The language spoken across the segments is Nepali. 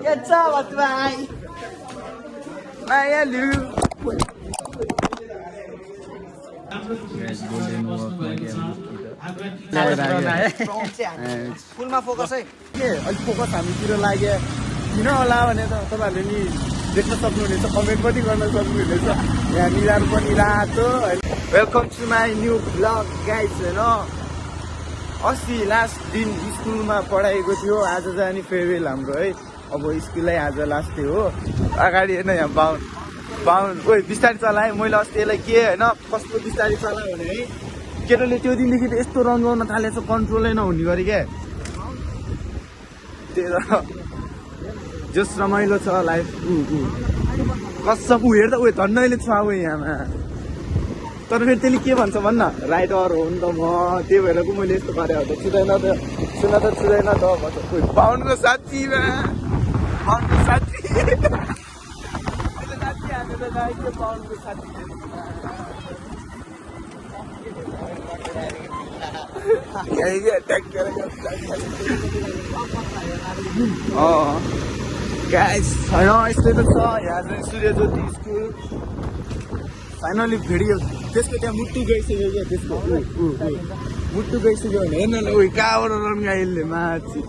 What's up, what's right? Hello. फुलमा फोकस है के अलि फोकस हामीतिर लाग्यो किन होला भने त तपाईहरुले नि देख्न सक्नुहुनेछ कमेन्ट पनि गर्न सक्नुहुनेछ यहाँ निरार पनि रातो welcome to my new blog guys हैन अस्ति लास्ट दिन स्कुलमा पढाएको थियो आज जाने फेयरवेल हाम्रो है अब स्कुललाई आज लास्ट डे हो अगाडि हैन यहाँ बाउन्ड ओइ बिस्तारै चलाए मैले अस्ति यसलाई के हैन कस्तो बिस्तारै चलाए भने है केटोले त्यो दिनदेखि त यस्तो रन गर्न थालेछ कन्ट्रोलै नहुने गरी के त्यही जस रमाइलो छ लाइफ कसम ऊ हेर्दा ऊ धन्नैले छ अब यहाँमा तर फेरि त्यसले के भन्छ भन्न राइटर हो नि त म त्यही भएर पो मैले यस्तो गरेँ हो त छुँदैन त छुँदैन त भन्छ खोइ बाहुनको साथीमा बाहुनको साथी साथी हामी त के बाहुनको साथी गाइस छैन यस्तै त छ यहाँ चाहिँ सूर्यज्योति स्कुल फाइनली भिडियो त्यसको त्यहाँ मुटु गइसक्यो क्या त्यसको मुटु गइसक्यो भने हेर्न न उयो कहाँबाट रङ्गा यसले माथि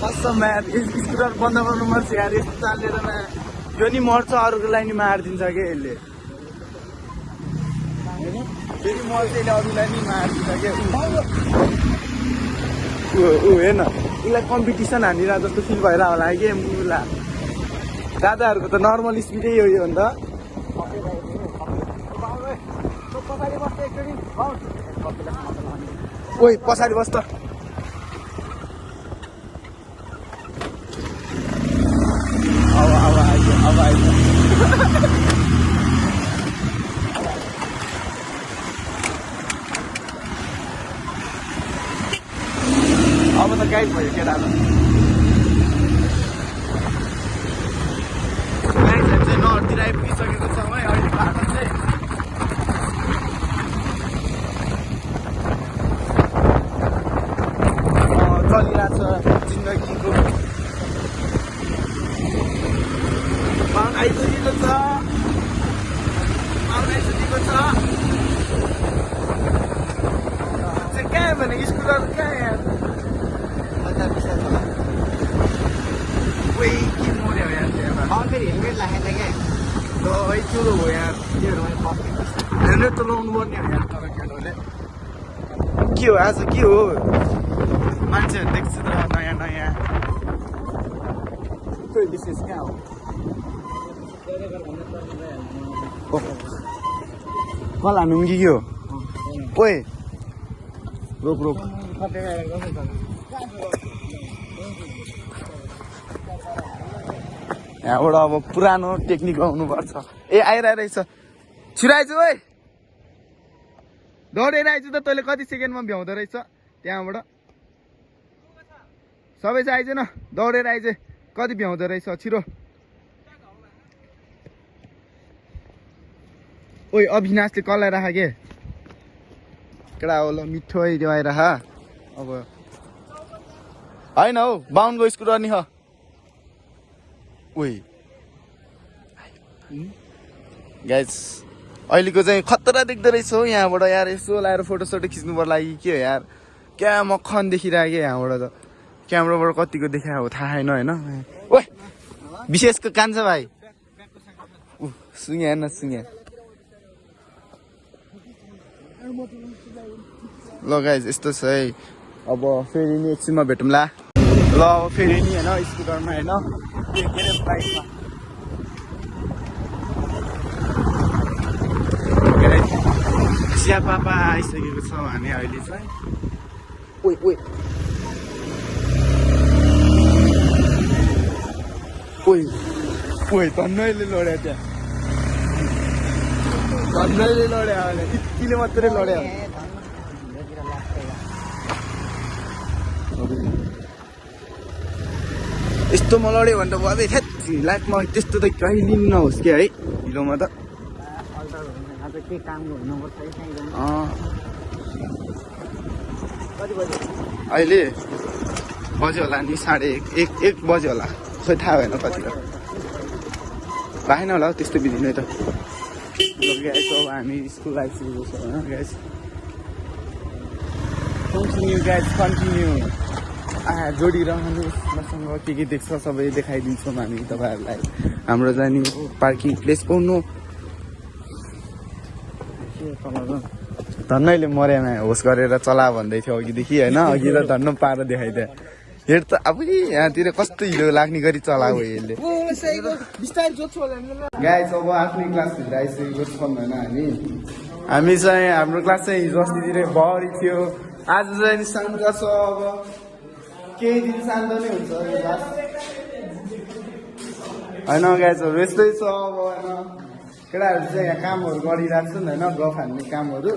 कसम यार स्कुटर बन्द गर्नु मर्छ यार यस्तो चालेर यो नि मर्छ अरूको लागि नि मारिदिन्छ क्या यसले फेरि मर्छ यसले अरूलाई नि मारिदिन्छ क्या हेर्न यसलाई कम्पिटिसन हानिरह जस्तो फिल भएर होला कि मुला दादाहरूको त नर्मल स्पिडै हो यो अन्त ओइ पछाडि बस् त अब आइज अब त गाइड भयो केटाहरू नर्थतिर आइपुगिसकेको छ है अहिले बाटो चाहिँ चलिरहेको छ जिन्दगीको पाउन आइसकेको छ चाहिँ कहाँ भने स्कुलहरू कहाँ यहाँ कोही के मर्यो यार त्यहाँ फेरि हेलमेट राखेको क्या है चुरो हो यार हेलमेट त लाउनु पर्ने हो यार तर केटोले के हो आज के हो मान्छेहरू देख्छु त नयाँ नयाँ खोइ विशेष कहाँ हो कल हान्नु कि के हो ओए रोक यहाँबाट अब पुरानो टेक्निक आउनुपर्छ ए आइरहेछ छिराइज ओइ दौडेर आइज त तैँले कति सेकेन्डमा भ्याउँदो रहेछ त्यहाँबाट सबै चाहिँ आइज न दौडेर आइज कति भ्याउँदो रहेछ छिरो ओइ अविनाशले कसलाई राख के केटा हो ल मिठो आइराख अब होइन हौ बाहुनको स्कुटर नि ओइ गाइस अहिलेको चाहिँ खतरा देख्दो रहेछ हौ यहाँबाट यार यसो लाएर फोटोसोटो खिच्नु पर्ला कि के हो यार क्या मक्खन देखिरहेको यहाँबाट त क्यामेराबाट कतिको देखायो हो थाहा छैन होइन ओइ विशेषको कान्छ भाइ सुङ्या न सुङ्या ल गाइस यस्तो छ है अब फेरि नि एकछिनमा भेटौँला ल अब फेरि नि होइन स्कुटरमा होइन के अरे बाइकमा चिया पापा आइसकेको छ हामी अहिले चाहिँ ओइ धन्नैले लड्या त्यहाँ धन्नैले लड्या भने यतिले मात्रै लड्या यस्तोमा लड्यो भने त अब लाइफमा त्यस्तो त कहिले नहोस् क्या है हिलोमा त अहिले बज्यो होला नि 1:30 बज्यो होला खोइ थाहा भएन कति हो भएन होला त्यस्तो बिदिन त गाइस अब हामी स्कुल आइसकेको छ होइन गाइस कन्टिन्यू जोडिरहनुहोस् मसँग के देख्छ सबै देखाइदिन्छौँ हामी तपाईँहरूलाई हाम्रो जाने पार्किङ प्लेस पाउनु धन्नैले मर्यामा होस् गरेर चला भन्दै थियो अघिदेखि होइन अघि त धन्न पाएर देखाइदिए हेड त अब यहाँतिर कस्तो हिरो लाग्ने गरी चलाएको यसले गाइस अब आफ्नै क्लासभित्र आइसकेको छौँ होइन हामी चाहिँ हाम्रो क्लास चाहिँ हिजो अस्तितिर भरि थियो आज चाहिँ शान्त छ अब केही दिन शान्त नै हुन्छ यो क्लास होइन गाइसहरू यस्तै छ अब होइन केटाहरू चाहिँ यहाँ कामहरू गरिरहेको छ नि होइन गफ हान्ने कामहरू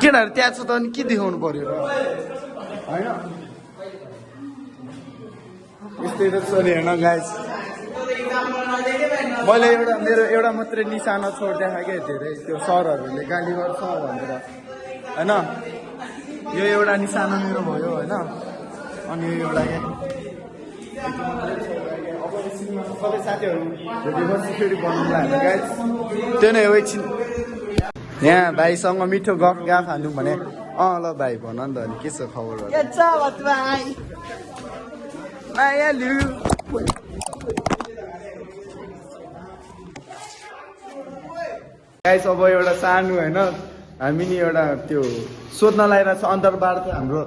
केटाहरू त्यहाँ छ त अनि के देखाउनु पर्यो र होइन यस्तै त छ नि होइन गाइस मैले मेरो एउटा मात्रै निशाना छोडिदिएको क्या धेरै त्यो सरहरूले गाली गर्छ भनेर होइन यो एउटा निशाना मेरो भयो होइन अनि यो एउटा सबै साथीहरू भेटेपछि फेरि बनाउनु लाग्यो गाइस त्यो नै हो एकछिन यहाँ भाइसँग मिठो गफ हान्नु भने ल भाइ भन नि त अनि के छ खबरहरू गाइस अब एउटा सानो होइन हामी नि एउटा त्यो सोध्न लागिरहेको छ अन्तर्वार्ता हाम्रो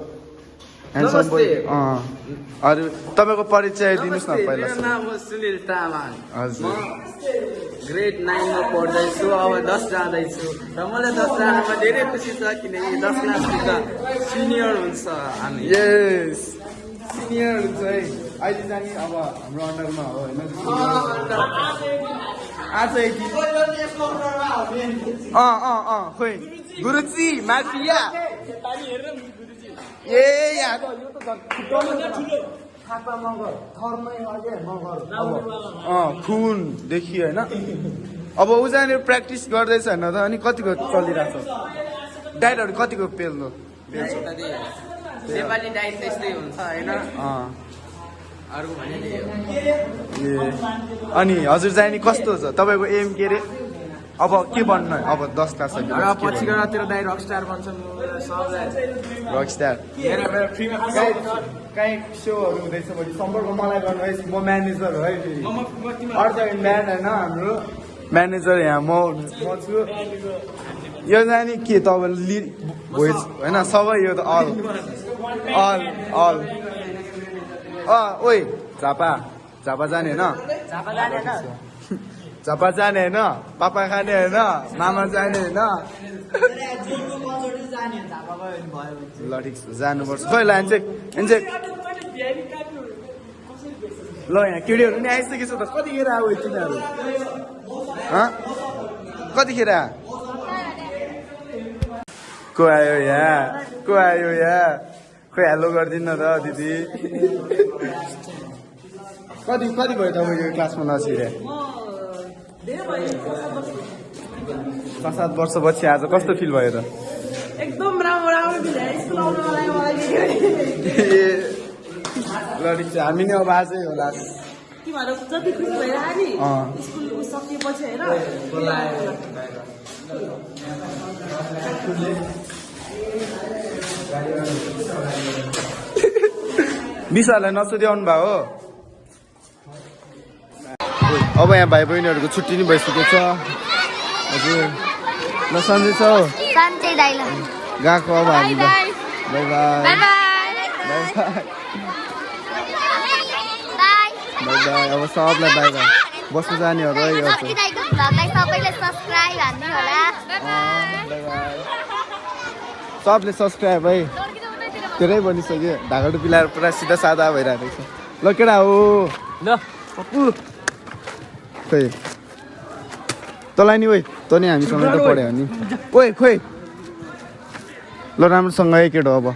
अरू तपाईँको परिचय दिनुहोस् न पहिला मेरो नाम हो सुनिल तामाङ हजुर ग्रेड 9 मा पढ्दैछु अब 10 जाँदैछु र मलाई 10 जानमा धेरै खुसी छ किनकि 10 क्लासभित्र सिनियर हुन्छ हामी यस सिनियर हुन्छ है अहिले जाने अब हाम्रो अन्डरमा हो होइन आज खोइ गुरुजी माफिया ए यहाँ त यो त थापा मगर थर्मै मगर खुन देखि होइन अब ऊ जाने प्र्याक्टिस गर्दैछ होइन त अनि कतिको चलिरहेको छ डाइटहरू कतिको पेल्नु नेपाली डाइट त्यस्तै हुन्छ होइन अनि हजुर जाने कस्तो छ तपाईँको एम के अरे अब के बन्नु अब 10 क्लास पछि गएर तेरो दाइ रकस्टार बन्छ रकस्टार काहीँ सोहरू हुँदैछ भने सम्पर्क मलाई गर्नुहोस् म म्यानेजर हो है फेरि अर्थ म्यान होइन हाम्रो म्यानेजर यहाँ म छु यो जाने के तपाईँले भोइस होइन सबै यो त अल ओइ झापा जाने होइन झापा जाने होइन पापा खाने होइन मामा जाने होइन ल ठिक छ जानुपर्छ खै लान्छ ल यहाँ केटीहरू नि आइसकेको छ त कतिखेर आयो तिनीहरू कतिखेर को आयो यहाँ खोइ हेलो गरिदिनु न त दिदी कति भयो तपाईँको क्लासमा नसिरे 7 वर्षपछि आज कस्तो फिल भयो त एकदम राम्रो फिल भयो स्कुल आउनलाई ल ठिक छ हामी नै अब आजै होला तिमीहरू जति खुसी भइरहेको नि स्कुल सकिएपछि होइन विशाललाई नसोध्याउनु भयो हो अब यहाँ भाइ बहिनीहरूको छुट्टी नै भइसकेको छ हजुर ल सन्जय छौ गएको अब हामी बाई बाई अब सबलाई बाई बाई बस्नु जानेहरू है सबले सब्सक्राइब है धेरै बनिसक्यो ढाका टुपी लाएर पुरा सिधा सादा भइरहेको छ ल केटा हो ल खोइ तँलाई नि ओइ तँ नि हामीसँग त पढ्यो नि ओइ खोइ ल राम्रोसँग है केटो अब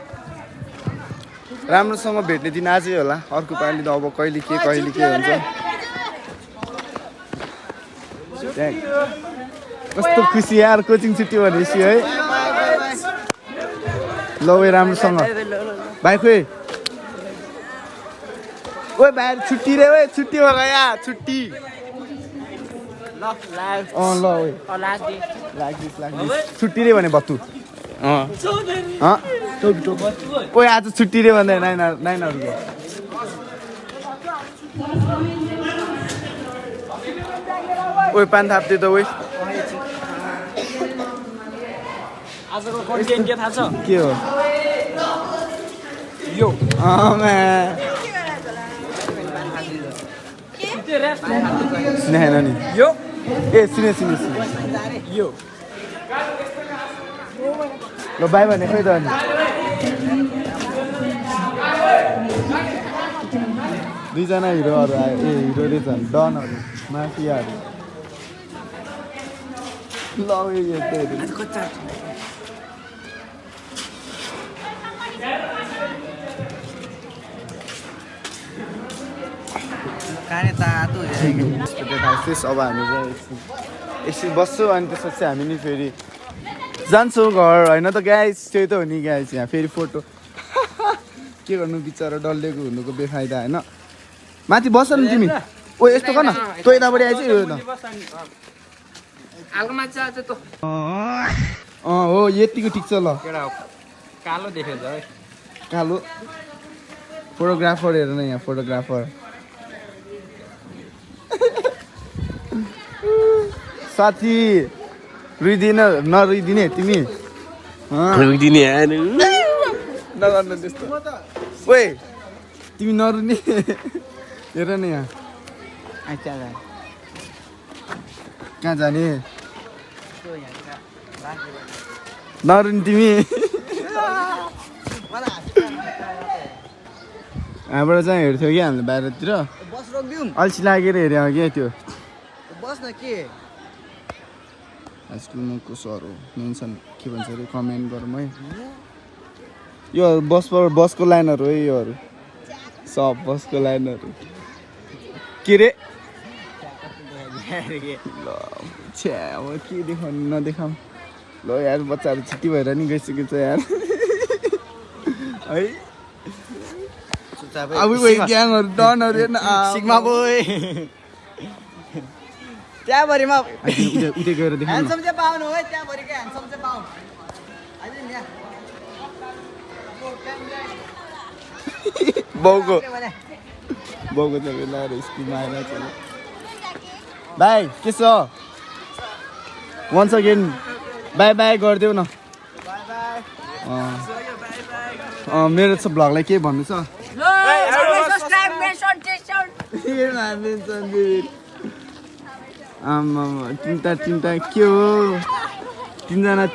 राम्रोसँग भेट्ने दिन आजै होला अर्को पालि त अब कहिले के हुन्छ कस्तो खुसी यार कोचिङ छुट्टी भनेपछि है ल ल ओए राम्रोसँग भाइ खोइ ओए भाइ छुट्टी रे ओए छुट्टी हो गया छुट्टी ल ओए लाग्दिस छुट्टी रे भने बत्तु ओए आज छुट्टी रे भन्दै नाइनहरूको ओए पान थाप्दै त ओए आजको कन्टेन्ट के थाहा छ के हो यो सुनेन नि यो ए सुने यो ल बाई भने खोइ त अनि दुईजना हिरोहरू आयो ए हिरो रहेछ डनहरू माफियाहरू ल अब हामी चाहिँ एकछिन बस्छौँ अनि त्यसपछि हामी नि फेरि जान्छौँ घर होइन त गाइस त्यही त हो नि गाइस यहाँ फेरि फोटो के गर्नु बिचरा डल्लेको हुनुको बेफाइदा होइन माथि बस्छ नि तिमी ओ यस्तो गर्न तँ यतापट्टि आइज यो त हो यतिको ठिक छ ल कालो देखेछ है कालो फोटोग्राफर हेर न यहाँ फोटोग्राफर साथी नरुइदिने तिमी नगर्नु त्यस्तो ओए तिमी नरुने हेर न यहाँ कहाँ जाने नरुने तिमी यहाँबाट चाहिँ हेर्थ्यो कि हामीले बाहिरतिर अल्छी लागेर हेऱ्यो क्या त्यो बस्न के स्कुलमा को सर हो मेन्सन के भन्छ अरे कमेन्ट गरौँ है यो बसको लाइनहरू है योहरू सब बसको लाइनहरू के रे ल छ्या अब के देखाउनु नदेखाऊँ ल यार बच्चाहरू छुट्टी भएर नि गइसकेको छ यार है अब ग्याङहरू डनहरू हेर्न सिग्मा बोय त्यहाँभरिमा उतै गएर देखाउँ ह्यान्डसम चाहिँ पाउनु है त्यहाँभरिकै ह्यान्डसम चाहिँ पाउँ बाउको चाहिँ लगाएर स्कुलमा आएर भाइ के छ वन्स अगेन बाई बाई गरिदेऊ न मेरो छ भ्लगलाई के भन्नु छ आमा तिनवटा के हो तिनजना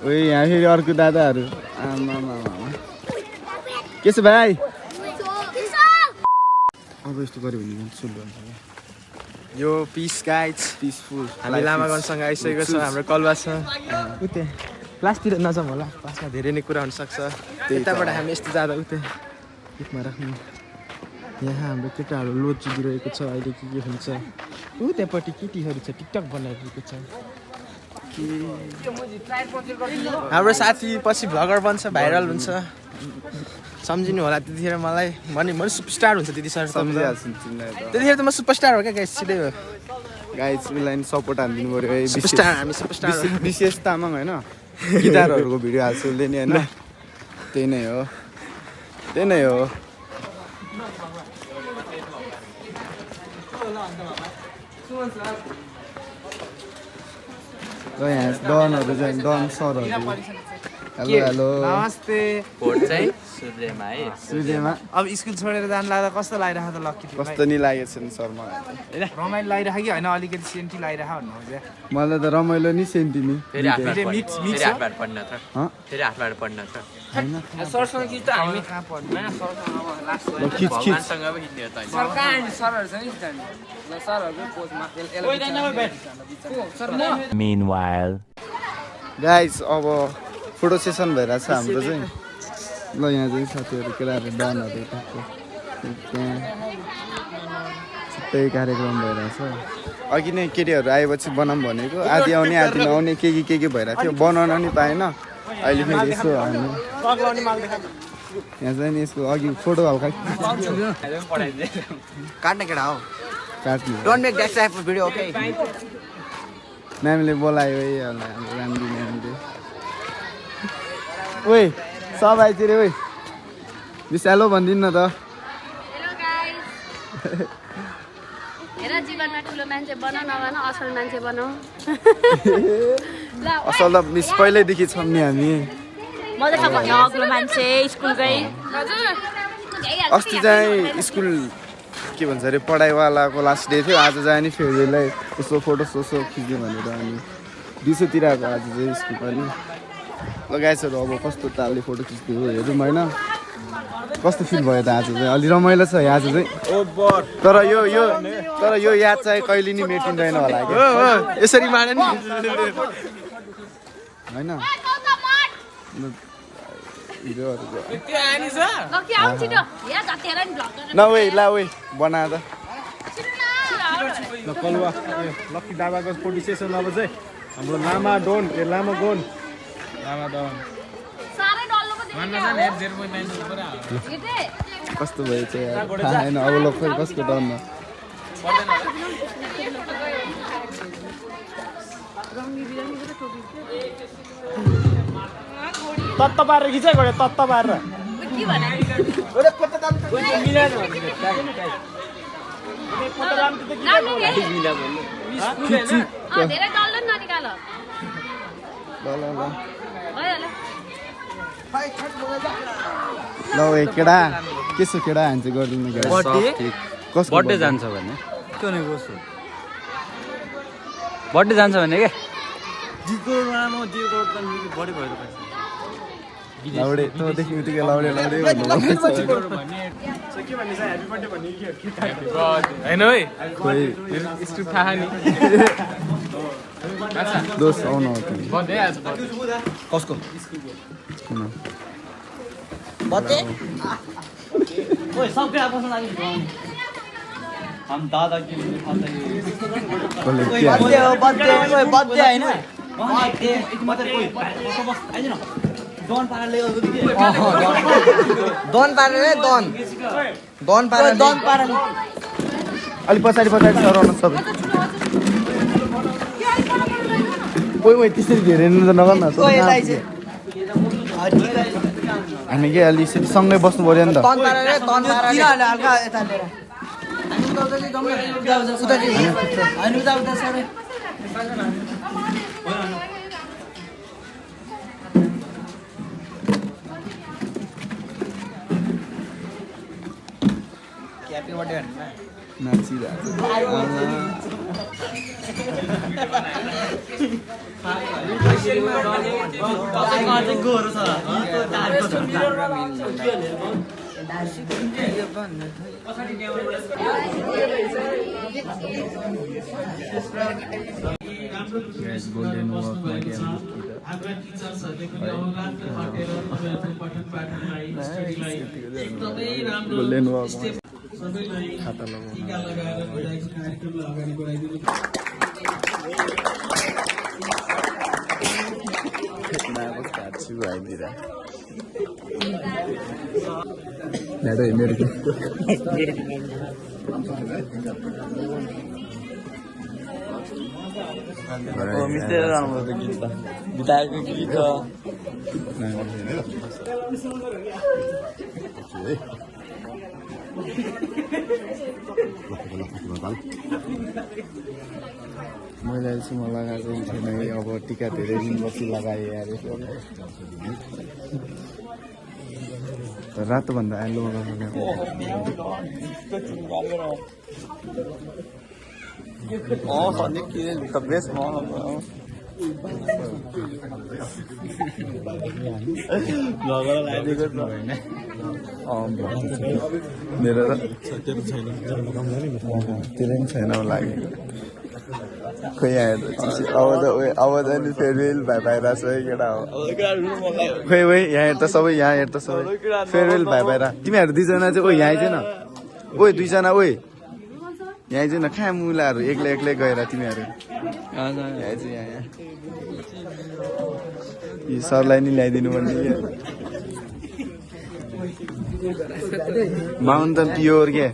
ओए यहाँ फेरि अर्को दादाहरू आमा के छ भाइ अब यस्तो गऱ्यो भने सुल भन्छ यो पिस गाइज पिसफुल हामी लामागञ्जसँग आइसकेको छ हाम्रो कलवा छ उतै क्लासतिर नजाउँ होला क्लासमा धेरै नै कुरा हुनसक्छ त्यताबाट हामी यस्तो जाँदा उतै पिकमा राख्नु यहाँ हाम्रो केटाहरू लोड चिदिरहेको छ अहिले के हुन्छ ऊ त्यहाँपट्टि केटीहरू छ टिकटक बनाइरहेको छ हाम्रो साथी पछि भ्लगर बन्छ भाइरल हुन्छ सम्झिनु होला त्यतिखेर मलाई म सुपरस्टार हुन्छ त्यतिखेर त्यतिखेर त म सुपरस्टार हो क्या गाइस सिधै हो गाइस उसलाई नि सपोर्ट हालिदिनु पऱ्यो है सुपरस्टार हामी सुपरस्टार विशेष तामाङ होइन गिटारहरूको भिडियो हाल्छु उसले नि होइन त्यही नै हो र यहाँ डनहरू चाहिँ डन सरहरू हेलो नमस्ते भोट चाहिँ सूर्यमा अब स्कुल छोडेर जानु लाग्दा कस्तो लागिरहेको त लक्की कस्तो नि लागेको छ नि सर मलाई रमाइलो लागिरहेको कि होइन अलिकति सेन्टी लागिरहेको भन्नु मलाई त रमाइलो नि सेन्टी नि Meanwhile, गाइस अब फोटो सेसन भइरहेको छ हाम्रो चाहिँ ल यहाँ चाहिँ साथीहरू केटाहरू डनहरू त्यहाँ त्यही कार्यक्रम भइरहेछ अघि नै केटीहरू आएपछि बनाऊँ भनेको आधी आउने आधी नआउने के भइरहेको थियो बनाउन नि पाएन अहिले फेरि यसो हामी यहाँ चाहिँ नि यसको अघि फोटो हल्का काट्ने केटा हो काट्नु don't make that type of video okay म्यामले बोलायो है हाम्रो राम्री म्यामले ओइ सब आइज रे ओइ विशालो भनिदिनु न त हेलो गाइस हेर जीवनमा ठुलो मान्छे बनाऊ नभन असल मान्छे बनाऊ ल असल त मिस पहिल्यैदेखि छौँ नि हामी म चाहिँ भन्यो अग्लो मान्छे स्कुलकै हजुर अस्ति चाहिँ स्कुल के भन्छ अरे पढाइवालाको लास्ट डे थियो आज चाहिँ नि फेरिलाई यसो फोटो सोसो खिच्ने भनेर अनि दिउँसोतिर आएको आज चाहिँ स्कुल पनि लगाएछहरू अब कस्तो तालले फोटो खिच्ने हो हेरौँ होइन कस्तो फिल भयो त आज चाहिँ अलि रमाइलो छ आज चाहिँ तर यो याद चाहिँ कहिले नि मेटिँदैन होला यसरी माने नि होइन लकी आऊ छिटो या जतिएर नि भ्लग गरेर ल ओइ बना त ल कलुवा लक्की दाबाको फोटो सेसन अब चाहिँ हाम्रो लामा डोन लामा गोन लामा डोन सारै डल्लो पो देखियो कस्तो भयो चाहिँ यार थाहा छैन अब लोक खोइ कसको डरमा तत्त पारेर खिचाइ गरे तत्त पारेर के भने धेरै डल्लो नि ननिकाल ल भयो ल ल ओइ केडा के छ केडा हान्छ गरिदिनु कसको बर्थडे जान्छ भने त्यो नै कसो बर्थडे जान्छ भने के लाउडे तँदेखि उतिकै लाउडे के भन्ने चाहिँ ह्यापी बर्थडे भन्ने होइन है खोइ स्क्रिप्ट थाहा नि दोस्त आउनु हो कसको अलि पछाडि सराउनु सबै ओइ त्यसरी घेरेर त नगर न हामी के अलि सँगै बस्नु पऱ्यो नि त गोल्डेन वाक खाता बिताएको गीत मैले अहिलेसम्म लगाएको छैन अब टिका धेरै दिनपछि लगाएँ यार रातोभन्दा आलु मेरो त्यसले पनि छैन लागेको खोइ यहाँ अब त नि फेयरवेल भइरहेको छ है केटा हो खोइ यहाँ हेर त सबै फेयरवेल भइरहेको तिमीहरू दुईजना चाहिँ यहाँ चाहिँ न ओइ दुईजना ओइ यहाँ चाहिँ न कहाँ मुलाहरू एक्लै एक्लै गएर तिमीहरू यहाँ चाहिँ यहाँ यो सरलाई नि ल्याइदिनु पर्ने बाहुन त प्योर के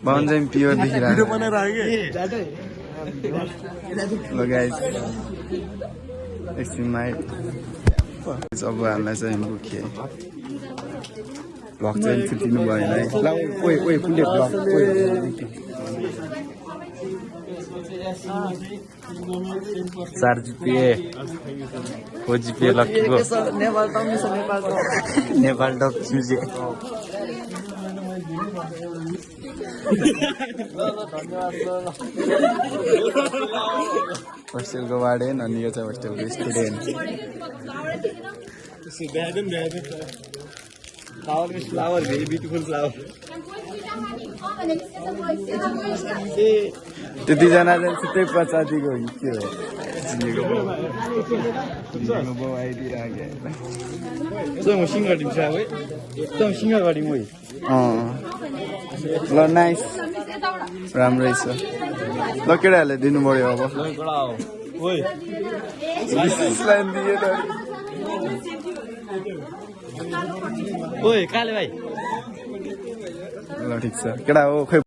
बाहुन चाहिँ प्योर देखिरहेको ल गाइस एकछिनमा अब हामीलाई चाहिँ मुख्य ब्लग चाहिँ छुट्टिनु भएन है ल ओइ ओइ कुनले ब्लग ओइ 4 GPA 4 GPA लक्कीको नेपाल टप म्युजिक होस्टेलको वार्डेन अनि यो चाहिँ होस्टेलको student flower very beautiful flower त्यतिजना चाहिँ छुट्टै प्रजातिको के हो बाउ आइदिइरहेको ल नाइस राम्रै छ ल केटाहरूले दिनु पर्यो अब ल ठिक छ केटा हो खै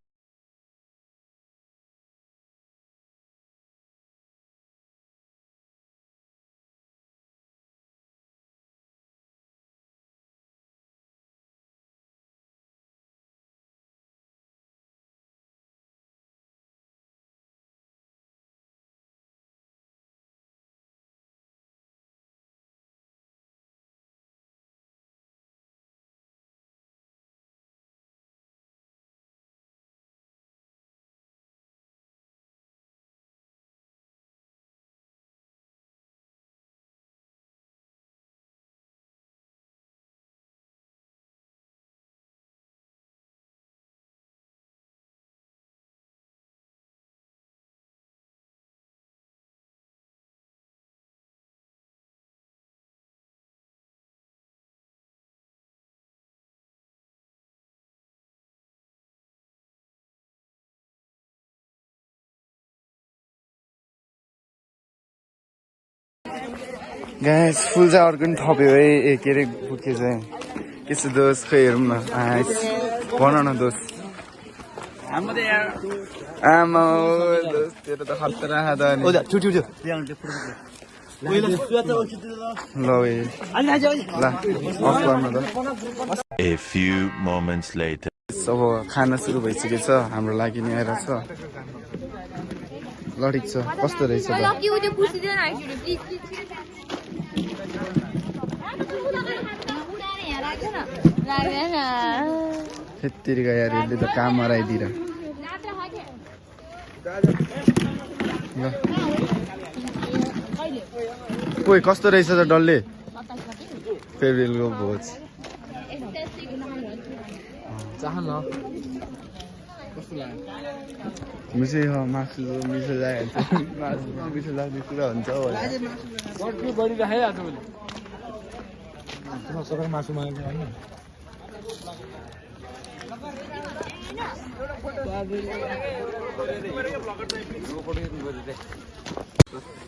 गाइस फुल चाहिँ अर्को नि थप्यो है ए के अरे के चाहिँ के छ दोस्त खै हेरौँ न भन न दोस्त आमा दोस्त तेरो त खतरा त ल अफ गर्नु त A few moments later. अब खाना सुरु भइसकेको छ हाम्रो लागि नि आएर छ ल ठिक छ कस्तो रहेछ त्यतिका यार यसले त काम हराइदिएर ओइ कस्तो रहेछ त डल्ले फेब्रुअरीको भोज मिसो मासु मिसो लाग्यो मिसो लाग्ने कुरा हुन्छ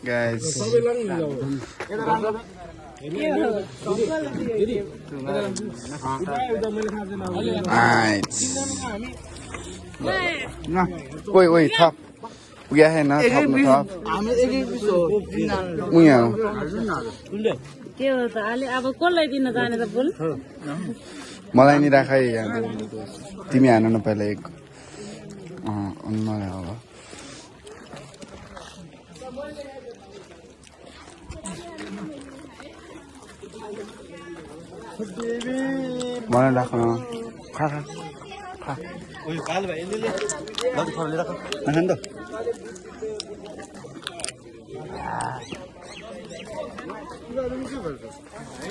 guys ओइ ओइ थप पुग्या छैन थप्नु थप उयो के हो त अहिले अब कसलाई दिन जाने त बोल मलाई नि राखै यहाँ तिमी हान न पहिला एक अनि मलाई अब मलाई राख न खा खा खा ओइ काल भाइ ले ले ल फले राख खान त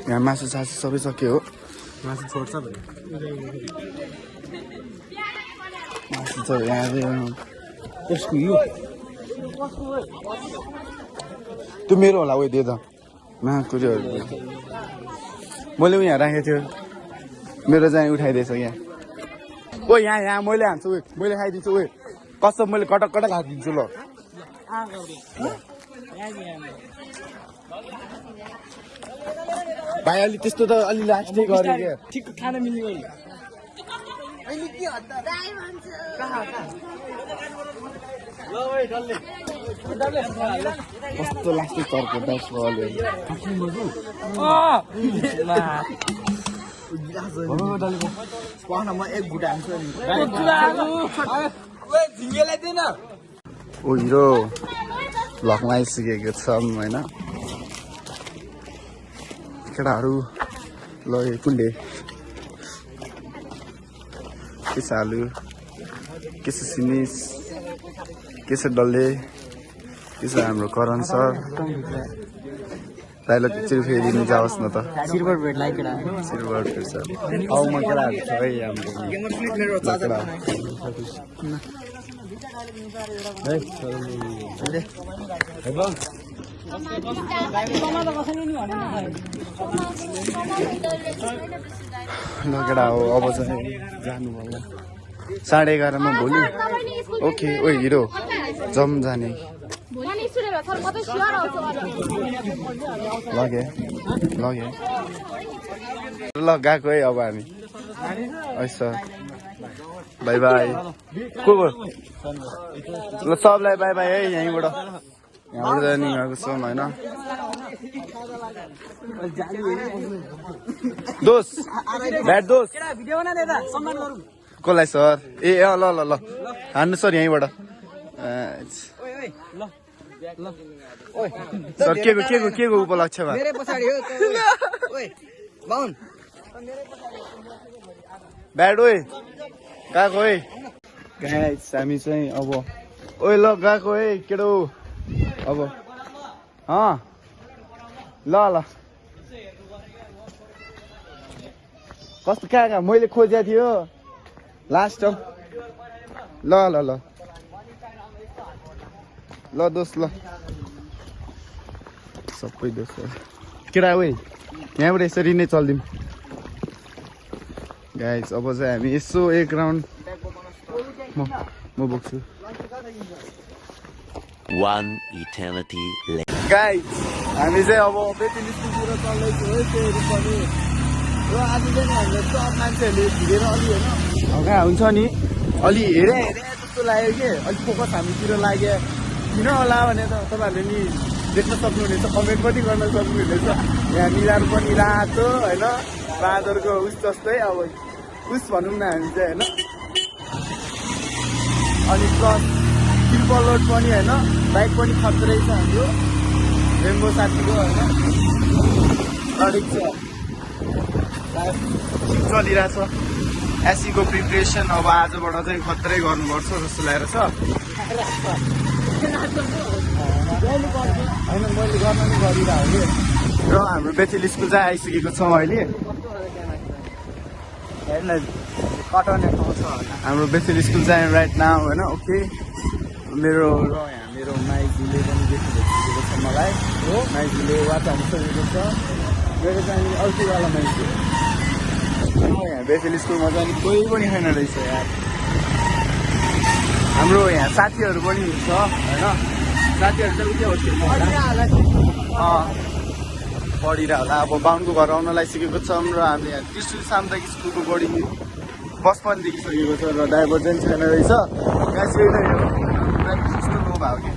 यहाँ मासु सासु सबै सक्यो हो मासु छोड्छ भने मासु छ यहाँ कसको यो त्यो मेरो होला उयो दे त मासु मैले यहाँ राखेको थियो मेरो चाहिँ उठाइदिएछ यहाँ ओ यहाँ मैले हान्छु मैले खाइदिन्छु कसम मैले कटक कटक हालिदिन्छु ल भाइ अलि त्यस्तो त अलि लास्टै गरे क्या ठिक खाना मिल्यो कस्तो लास्टै चर्को दाइसको अलि म एक गुटा हाल्छु ओ हिरो भ्लगमा आइसकेको छौँ होइन केटाहरू ल कुन्डे के छ आलु के छ सिनिस के छ डल्ले के छ हाम्रो करण सर डाइलग एकचोटि फेरि जाओस् न त silver bread like silver bread sir आउमा केटाहरू छ है हाम्रो ल केटा हो अब चाहिँ जानु होला 11:30 मा भोलि ओके ओ हिरो जम जाने लगे ल गएको है अब हामी सर बाई बाई को ल सबलाई बाई बाई है यहीँबाट जाने गएको छौँ होइन दोस्त ब्याड दोस्त कसलाई सर ए ल ल ल हान्नु सर यहीँबाट सर के को उपलक्ष्यमा ब्याड ओए गएको है गाइस हामी चाहिँ अब ओए ल गएको है केटो अब ल कस्तो कहाँ मैले खोजेको थियो लास्ट ल दोस्त ल सबै दोस्त केटा ओए यहाँबाट यसरी नै चल्दिउँ गाइस अब चाहिँ हामी यसो एक राउन्ड म बोक्छु One eternity later. गाइस हामी चाहिँ अब बेतिल स्कुलतिर चल्दैछौँ है त्योहरू पनि र आज चाहिँ हाम्रो सब मान्छेहरूले भिडेर अलि होइन कहाँ हुन्छ नि अलि हेरे जस्तो लाग्यो कि अलिक फोकस हामीतिर लाग्यो किन होला भने त तपाईँहरूले नि देख्न सक्नुहुनेछ कमेन्ट पनि गर्न सक्नुहुनेछ यहाँ निधार पनि रातो होइन बाँदरको उस जस्तै अब उस भनौँ न हामी चाहिँ होइन अनि प्लस ट्रिपल लोड पनि होइन बाइक पनि खत्रै छ हाम्रो रेम्बो साथीको होइन ठिक छ ठिक चलिरहेछ एसीको प्रिपरेसन अब आजबाट चाहिँ खत्रै गर्नुपर्छ जस्तो लागेर छ होइन मैले गर्न नै गरिरहेको कि र हाम्रो बेथिल स्कुल चाहिँ आइसकेको छौँ अहिले कटाउने ठाउँ छ हाम्रो बेथिल स्कुल चाहिँ राइट नाउ होइन ओके मेरो माइजूले पनि देखिसकेको छ मलाई हो माइजूले वाच हालिसकेको छ मेरो चाहिँ अर्कोवाला माइजू यहाँ बेथिल स्कुलमा चाहिँ कोही पनि छैन रहेछ यार हाम्रो यहाँ साथीहरू पनि छ होइन साथीहरू चाहिँ के पढिरह होला अब बाहुनको घर आउन लागिसकेको छौँ र हामीले यहाँ त्रिशुल सामुदायिक स्कुलको गढी बस पनि देखिसकेको छ र ड्राइभर चाहिँ छैन रहेछ यहाँ कस्तो लो भयो कि